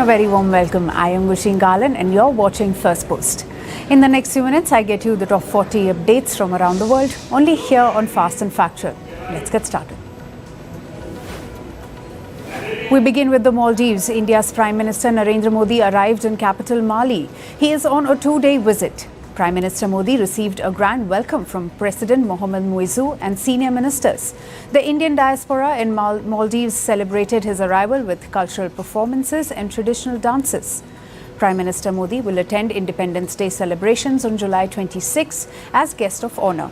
A very warm welcome. I am Gushin Galan and you're watching Firstpost. In the next few minutes, I get you the top 40 updates from around the world, only here on Fast and Factual. Let's get started. We begin with the Maldives. India's Prime Minister Narendra Modi arrived in capital Mali. He is on a two-day visit. Prime Minister Modi received a grand welcome from President Mohamed Muizzu and senior ministers. The Indian diaspora in Maldives celebrated his arrival with cultural performances and traditional dances. Prime Minister Modi will attend Independence Day celebrations on July 26 as guest of honor.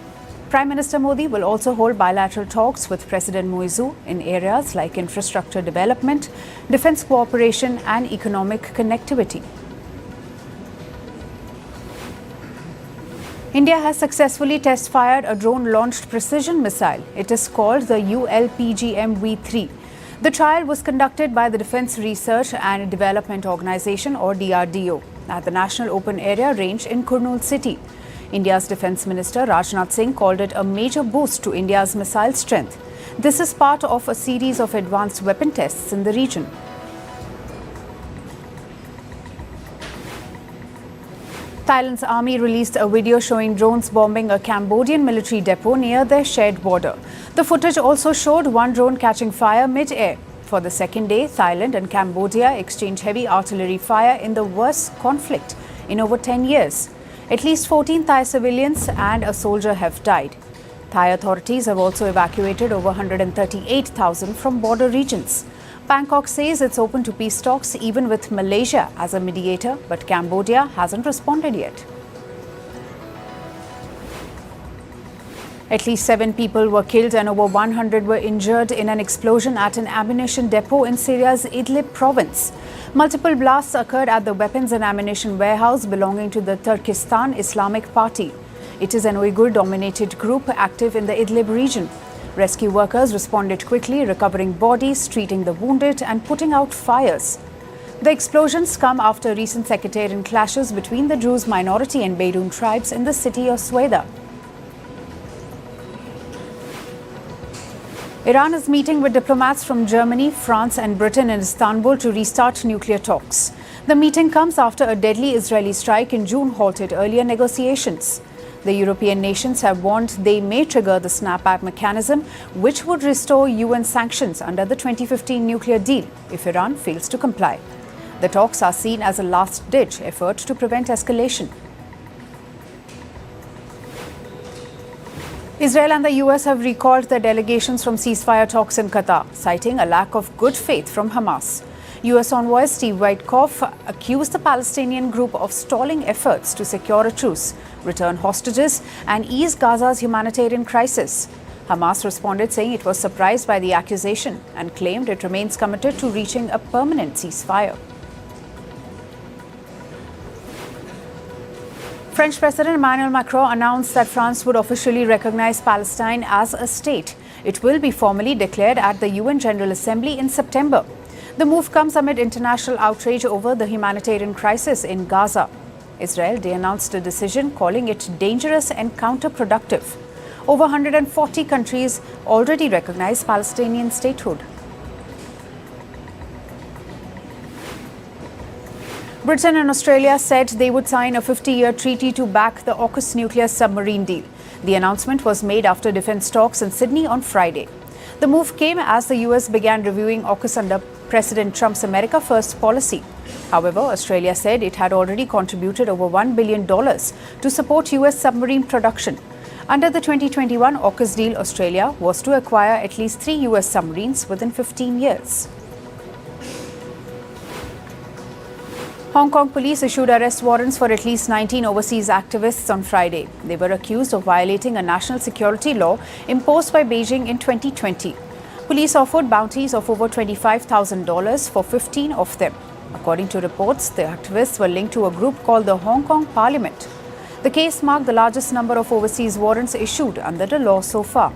Prime Minister Modi will also hold bilateral talks with President Muizzu in areas like infrastructure development, defense cooperation and economic connectivity. India has successfully test-fired a drone-launched precision missile. It is called the ULPGM-V3. The trial was conducted by the Defence Research and Development Organisation or DRDO at the National Open Area Range in Kurnool city. India's Defence Minister Rajnath Singh called it a major boost to India's missile strength. This is part of a series of advanced weapon tests in the region. Thailand's army released a video showing drones bombing a Cambodian military depot near their shared border. The footage also showed one drone catching fire mid-air. For the second day, Thailand and Cambodia exchanged heavy artillery fire in the worst conflict in over 10 years. At least 14 Thai civilians and a soldier have died. Thai authorities have also evacuated over 138,000 from border regions. Bangkok says it's open to peace talks even with Malaysia as a mediator, but Cambodia hasn't responded yet. At least 7 people were killed and over 100 were injured in an explosion at an ammunition depot in Syria's Idlib province. Multiple blasts occurred at the weapons and ammunition warehouse belonging to the Turkestan Islamic Party. It is an Uyghur-dominated group active in the Idlib region. Rescue workers responded quickly, recovering bodies, treating the wounded and putting out fires. The explosions come after recent sectarian clashes between the Druze minority and Bedouin tribes in the city of Sweda. Iran is meeting with diplomats from Germany, France and Britain in Istanbul to restart nuclear talks. The meeting comes after a deadly Israeli strike in June halted earlier negotiations. The European nations have warned they may trigger the snapback mechanism, which would restore UN sanctions under the 2015 nuclear deal if Iran fails to comply. The talks are seen as a last-ditch effort to prevent escalation. Israel and the US have recalled their delegations from ceasefire talks in Qatar, citing a lack of good faith from Hamas. US envoy Steve Witkoff accused the Palestinian group of stalling efforts to secure a truce, return hostages and ease Gaza's humanitarian crisis. Hamas responded saying it was surprised by the accusation and claimed it remains committed to reaching a permanent ceasefire. French President Emmanuel Macron announced that France would officially recognize Palestine as a state. It will be formally declared at the UN General Assembly in September. The move comes amid international outrage over the humanitarian crisis in Gaza. Israel denounced the decision, calling it dangerous and counterproductive. Over 140 countries already recognize Palestinian statehood. Britain and Australia said they would sign a 50-year treaty to back the AUKUS nuclear submarine deal. The announcement was made after defense talks in Sydney on Friday. The move came as the US began reviewing AUKUS under President Trump's America First policy. However, Australia said it had already contributed over $1 billion to support US submarine production. Under the 2021 AUKUS deal, Australia was to acquire at least 3 US submarines within 15 years. Hong Kong police issued arrest warrants for at least 19 overseas activists on Friday. They were accused of violating a national security law imposed by Beijing in 2020. Police offered bounties of over $25,000 for 15 of them. According to reports, the activists were linked to a group called the Hong Kong Parliament. The case marked the largest number of overseas warrants issued under the law so far.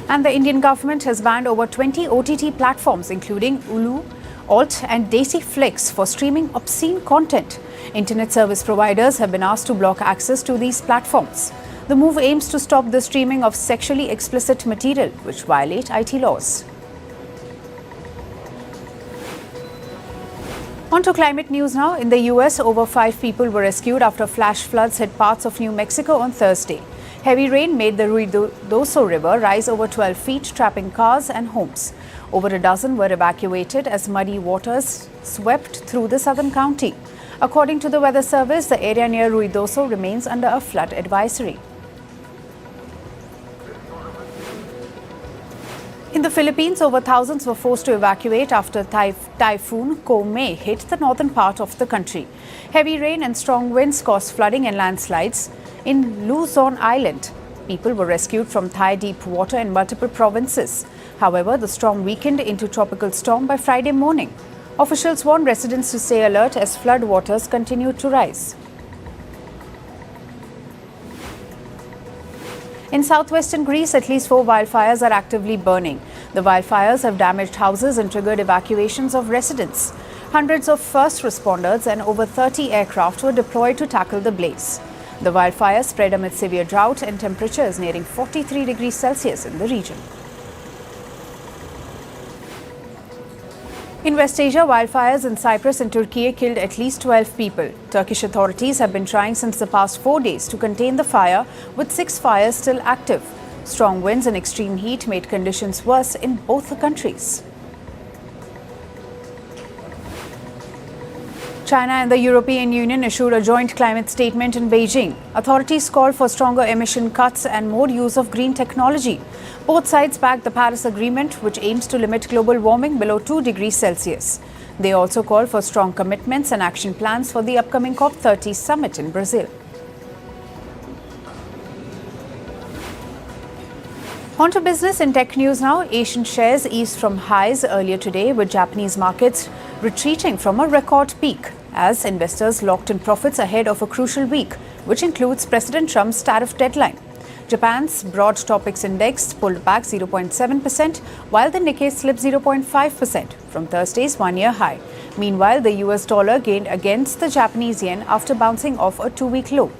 And the Indian government has banned over 20 OTT platforms, including Hulu, Alt and Desi Flix, for streaming obscene content. Internet service providers have been asked to block access to these platforms. The move aims to stop the streaming of sexually explicit material, which violate IT laws. On to climate news now. In the US, over 5 people were rescued after flash floods hit parts of New Mexico on Thursday. Heavy rain made the Ruidoso River rise over 12 feet, trapping cars and homes. Over a dozen were evacuated as muddy waters swept through the southern county. According to the Weather Service, the area near Ruidoso remains under a flood advisory. In the Philippines, over thousands were forced to evacuate after Typhoon Komay hit the northern part of the country. Heavy rain and strong winds caused flooding and landslides in Luzon Island. People were rescued from Thai deep water in multiple provinces. However, the storm weakened into tropical storm by Friday morning. Officials warned residents to stay alert as flood waters continued to rise. In southwestern Greece, at least 4 wildfires are actively burning. The wildfires have damaged houses and triggered evacuations of residents. Hundreds of first responders and over 30 aircraft were deployed to tackle the blaze. The wildfires spread amid severe drought and temperatures nearing 43 degrees Celsius in the region. In West Asia, wildfires in Cyprus and Turkey killed at least 12 people. Turkish authorities have been trying since the past 4 days to contain the fire, with 6 fires still active. Strong winds and extreme heat made conditions worse in both the countries. China and the European Union issued a joint climate statement in Beijing. Authorities called for stronger emission cuts and more use of green technology. Both sides backed the Paris Agreement, which aims to limit global warming below 2 degrees Celsius. They also called for strong commitments and action plans for the upcoming COP30 summit in Brazil. On to business and tech news now. Asian shares eased from highs earlier today, with Japanese markets retreating from a record peak as investors locked in profits ahead of a crucial week, which includes President Trump's tariff deadline. Japan's Broad Topics Index pulled back 0.7%, while the Nikkei slipped 0.5% from Thursday's one-year high. Meanwhile, the US dollar gained against the Japanese yen after bouncing off a 2-week low.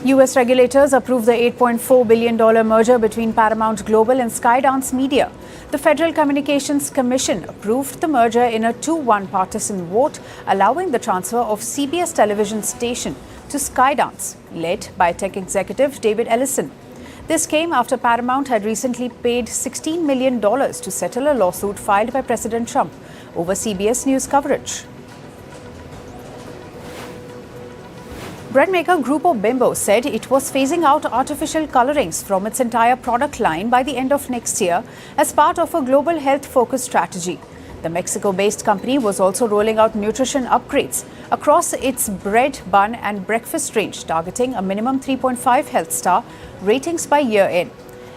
US regulators approved the $8.4 billion merger between Paramount Global and Skydance Media. The Federal Communications Commission approved the merger in a 2-1 partisan vote, allowing the transfer of CBS television station to Skydance, led by tech executive David Ellison. This came after Paramount had recently paid $16 million to settle a lawsuit filed by President Trump over CBS News coverage. Bread maker Grupo Bimbo said it was phasing out artificial colorings from its entire product line by the end of next year as part of a global health-focused strategy. The Mexico-based company was also rolling out nutrition upgrades across its bread, bun and breakfast range, targeting a minimum 3.5 health star ratings by year-end.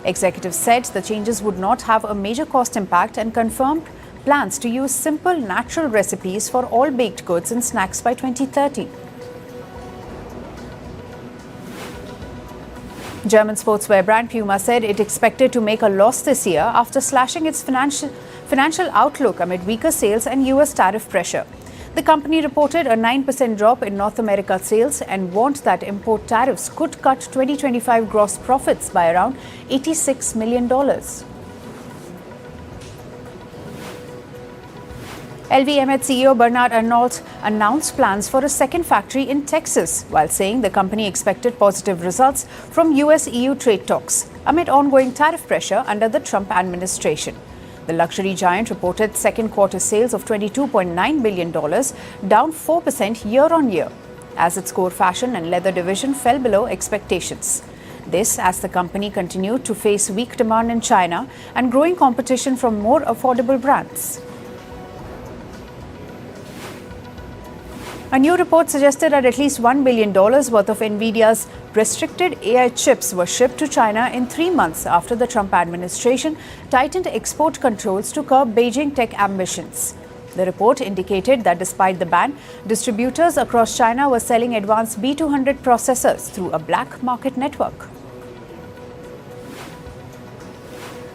Executives said the changes would not have a major cost impact and confirmed plans to use simple, natural recipes for all baked goods and snacks by 2030. German sportswear brand Puma said it expected to make a loss this year after slashing its financial outlook amid weaker sales and US tariff pressure. The company reported a 9% drop in North America sales and warned that import tariffs could cut 2025 gross profits by around $86 million. LVMH CEO Bernard Arnault announced plans for a second factory in Texas, while saying the company expected positive results from US-EU trade talks amid ongoing tariff pressure under the Trump administration. The luxury giant reported second quarter sales of $22.9 billion, down 4% year-on-year, as its core fashion and leather division fell below expectations. This as the company continued to face weak demand in China and growing competition from more affordable brands. A new report suggested that at least $1 billion worth of NVIDIA's restricted AI chips were shipped to China in 3 months after the Trump administration tightened export controls to curb Beijing tech ambitions. The report indicated that despite the ban, distributors across China were selling advanced B200 processors through a black market network.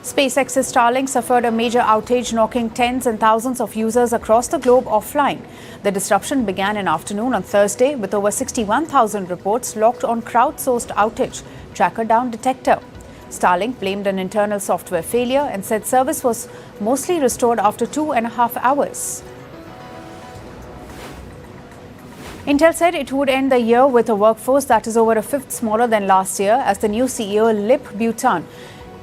SpaceX's Starlink suffered a major outage, knocking tens and thousands of users across the globe offline. The disruption began in afternoon on Thursday with over 61,000 reports logged on crowdsourced outage tracker down detector. Starlink blamed an internal software failure and said service was mostly restored after 2.5 hours. Intel said it would end the year with a workforce that is over a fifth smaller than last year as the new CEO Lip Bhutan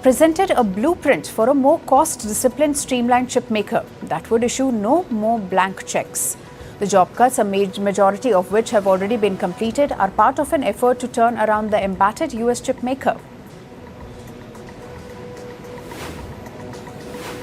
presented a blueprint for a more cost-disciplined, streamlined chipmaker that would issue no more blank checks. The job cuts, a majority of which have already been completed, are part of an effort to turn around the embattled US chipmaker.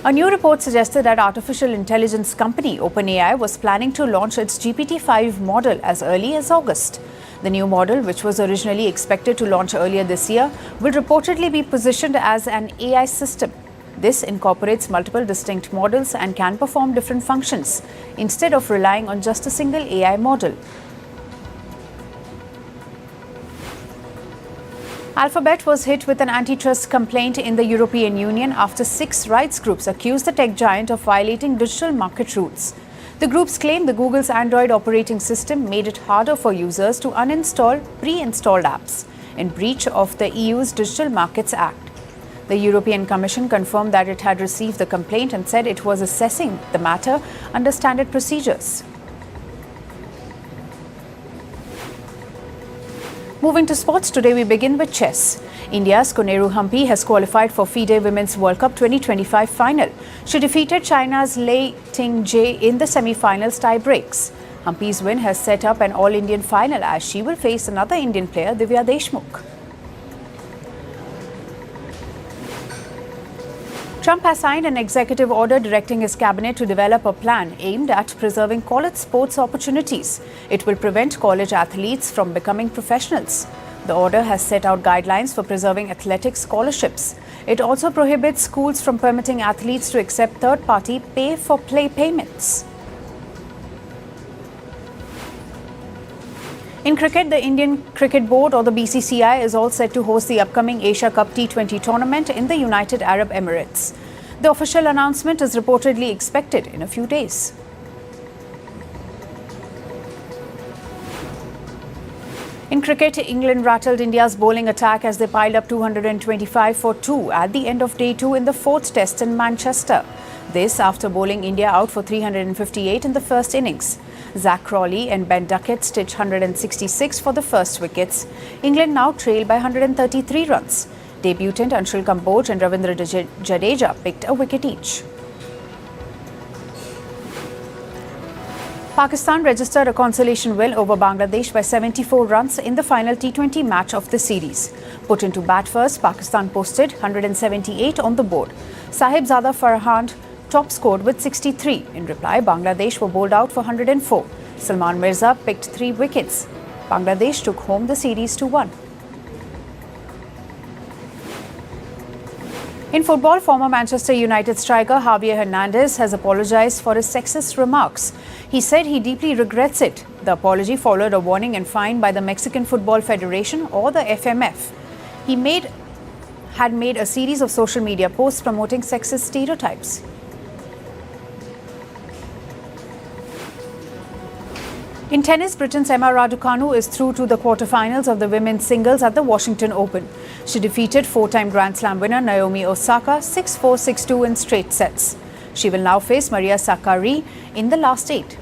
A new report suggested that artificial intelligence company OpenAI was planning to launch its GPT-5 model as early as August. The new model, which was originally expected to launch earlier this year, will reportedly be positioned as an AI system. This incorporates multiple distinct models and can perform different functions, instead of relying on just a single AI model. Alphabet was hit with an antitrust complaint in the European Union after 6 rights groups accused the tech giant of violating digital market rules. The groups claim the Google's Android operating system made it harder for users to uninstall pre-installed apps, in breach of the EU's Digital Markets Act. The European Commission confirmed that it had received the complaint and said it was assessing the matter under standard procedures. Moving to sports, today we begin with chess. India's Koneru Humphrey has qualified for FIDE Women's World Cup 2025 final. She defeated China's Lei Ting-Jie in the semi-finals tie-breaks. Humphrey's win has set up an all-Indian final as she will face another Indian player, Divya Deshmukh. Trump has signed an executive order directing his cabinet to develop a plan aimed at preserving college sports opportunities. It will prevent college athletes from becoming professionals. The order has set out guidelines for preserving athletic scholarships. It also prohibits schools from permitting athletes to accept third-party pay-for-play payments. In cricket, the Indian Cricket Board, or the BCCI, is all set to host the upcoming Asia Cup T20 tournament in the United Arab Emirates. The official announcement is reportedly expected in a few days. In cricket, England rattled India's bowling attack as they piled up 225 for 2 at the end of day 2 in the 4th Test in Manchester. This after bowling India out for 358 in the first innings. Zach Crawley and Ben Duckett stitched 166 for the first wickets. England now trail by 133 runs. Debutant Anshul Kamboj and Ravindra Jadeja picked a wicket each. Pakistan registered a consolation win over Bangladesh by 74 runs in the final T20 match of the series. Put into bat first, Pakistan posted 178 on the board. Sahibzada Farhan top scored with 63. In reply, Bangladesh were bowled out for 104. Salman Mirza picked 3 wickets. Bangladesh took home the series 2-1. In football, former Manchester United striker Javier Hernandez has apologized for his sexist remarks. He said he deeply regrets it. The apology followed a warning and fine by the Mexican Football Federation, or the FMF. He had made a series of social media posts promoting sexist stereotypes. In tennis, Britain's Emma Raducanu is through to the quarterfinals of the women's singles at the Washington Open. She defeated 4-time Grand Slam winner Naomi Osaka 6-4, 6-2 in straight sets. She will now face Maria Sakkari in the last 8.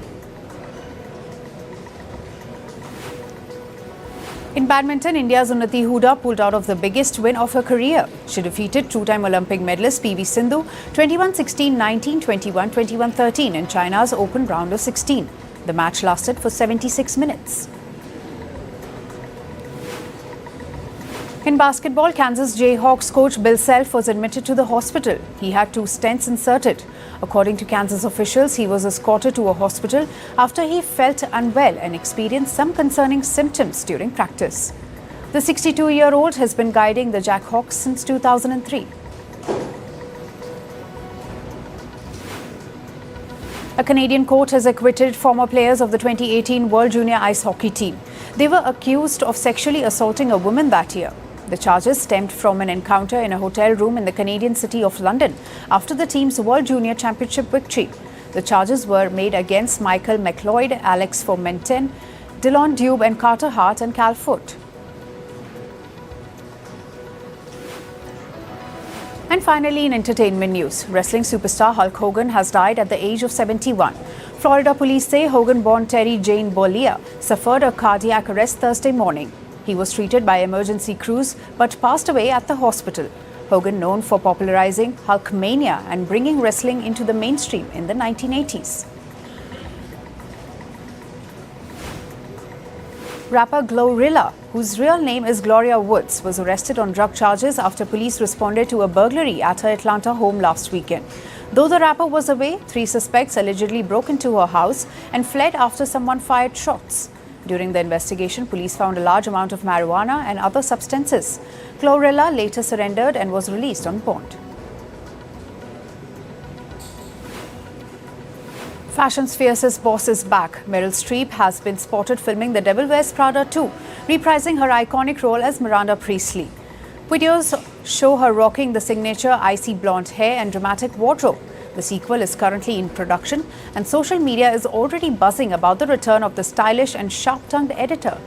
In badminton, India's Unnati Hooda pulled out of the biggest win of her career. She defeated 2-time Olympic medalist PV Sindhu 21-16, 19, 21, 21-13 in China's open round of 16. The match lasted for 76 minutes. In basketball, Kansas Jayhawks coach Bill Self was admitted to the hospital. He had 2 stents inserted. According to Kansas officials, he was escorted to a hospital after he felt unwell and experienced some concerning symptoms during practice. The 62-year-old has been guiding the Jayhawks since 2003. A Canadian court has acquitted former players of the 2018 World Junior Ice Hockey team. They were accused of sexually assaulting a woman that year. The charges stemmed from an encounter in a hotel room in the Canadian city of London after the team's World Junior Championship victory. The charges were made against Michael McLeod, Alex Fomentin, Dylan Dube and Carter Hart and Cal Foote. And finally, in entertainment news, wrestling superstar Hulk Hogan has died at the age of 71. Florida police say Hogan-born Terry Jane Bollea suffered a cardiac arrest Thursday morning. He was treated by emergency crews but passed away at the hospital. Hogan, known for popularizing Hulkmania and bringing wrestling into the mainstream in the 1980s. Rapper Glorilla, whose real name is Gloria Woods, was arrested on drug charges after police responded to a burglary at her Atlanta home last weekend. Though the rapper was away, 3 suspects allegedly broke into her house and fled after someone fired shots. During the investigation, police found a large amount of marijuana and other substances. Glorilla later surrendered and was released on bond. Fashion's fiercest boss is back. Meryl Streep has been spotted filming The Devil Wears Prada 2, reprising her iconic role as Miranda Priestly. Videos show her rocking the signature icy blonde hair and dramatic wardrobe. The sequel is currently in production, and social media is already buzzing about the return of the stylish and sharp-tongued editor.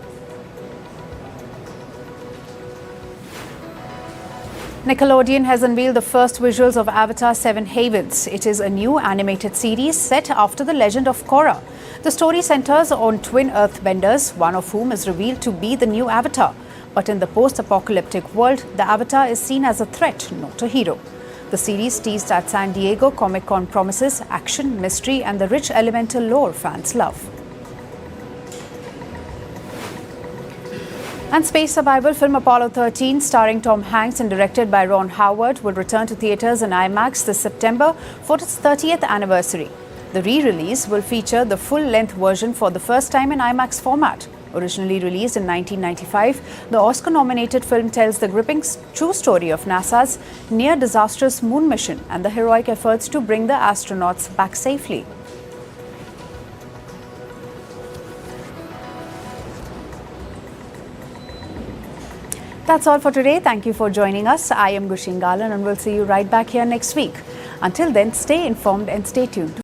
Nickelodeon has unveiled the first visuals of Avatar 7 Havens. It is a new animated series set after the legend of Korra. The story centers on twin earthbenders, one of whom is revealed to be the new Avatar. But in the post-apocalyptic world, the Avatar is seen as a threat, not a hero. The series teased at San Diego Comic-Con promises action, mystery, and the rich elemental lore fans love. And space survival film Apollo 13, starring Tom Hanks and directed by Ron Howard, will return to theatres in IMAX this September for its 30th anniversary. The re-release will feature the full-length version for the first time in IMAX format. Originally released in 1995, the Oscar-nominated film tells the gripping true story of NASA's near-disastrous moon mission and the heroic efforts to bring the astronauts back safely. That's all for today. Thank you for joining us. I am Gushin Galan and we'll see you right back here next week. Until then, stay informed and stay tuned.